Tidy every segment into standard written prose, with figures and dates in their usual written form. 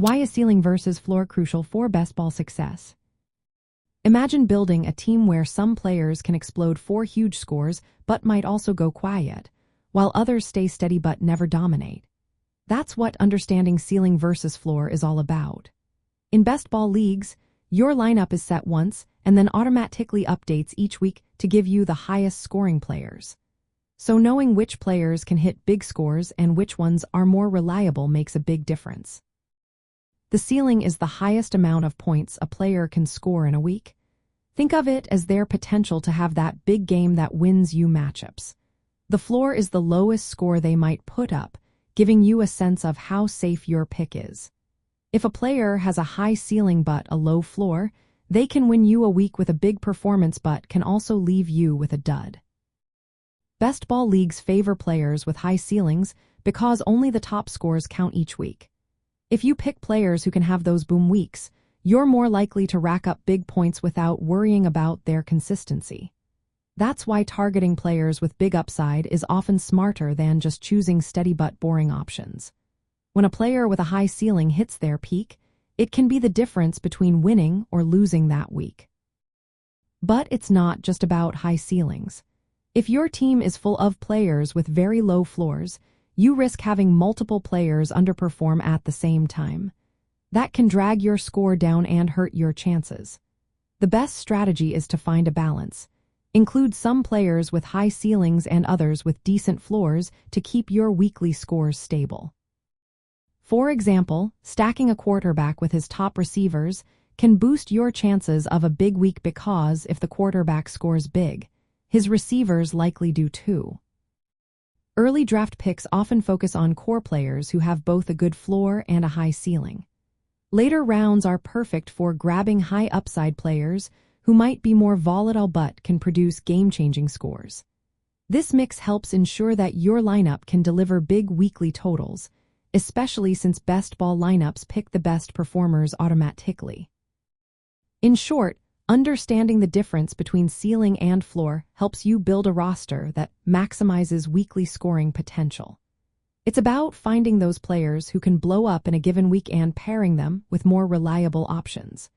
Why is ceiling versus floor crucial for best ball success? Imagine building a team where some players can explode for huge scores but might also go quiet, while others stay steady but never dominate. That's what understanding ceiling versus floor is all about. In best ball leagues, your lineup is set once and then automatically updates each week to give you the highest scoring players. So knowing which players can hit big scores and which ones are more reliable makes a big difference. The ceiling is the highest amount of points a player can score in a week. Think of it as their potential to have that big game that wins you matchups. The floor is the lowest score they might put up, giving you a sense of how safe your pick is. If a player has a high ceiling but a low floor, they can win you a week with a big performance but can also leave you with a dud. Best ball leagues favor players with high ceilings because only the top scores count each week. If you pick players who can have those boom weeks, you're more likely to rack up big points without worrying about their consistency. That's why targeting players with big upside is often smarter than just choosing steady but boring options. When a player with a high ceiling hits their peak, it can be the difference between winning or losing that week. But it's not just about high ceilings. If your team is full of players with very low floors, you risk having multiple players underperform at the same time. That can drag your score down and hurt your chances. The best strategy is to find a balance. Include some players with high ceilings and others with decent floors to keep your weekly scores stable. For example, stacking a quarterback with his top receivers can boost your chances of a big week because if the quarterback scores big, his receivers likely do too. Early draft picks often focus on core players who have both a good floor and a high ceiling. Later rounds are perfect for grabbing high upside players who might be more volatile but can produce game-changing scores. This mix helps ensure that your lineup can deliver big weekly totals, especially since best ball lineups pick the best performers automatically. In short, understanding the difference between ceiling and floor helps you build a roster that maximizes weekly scoring potential. It's about finding those players who can blow up in a given week and pairing them with more reliable options.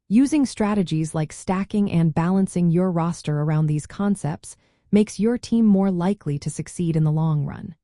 Using strategies like stacking and balancing your roster around these concepts makes your team more likely to succeed in the long run.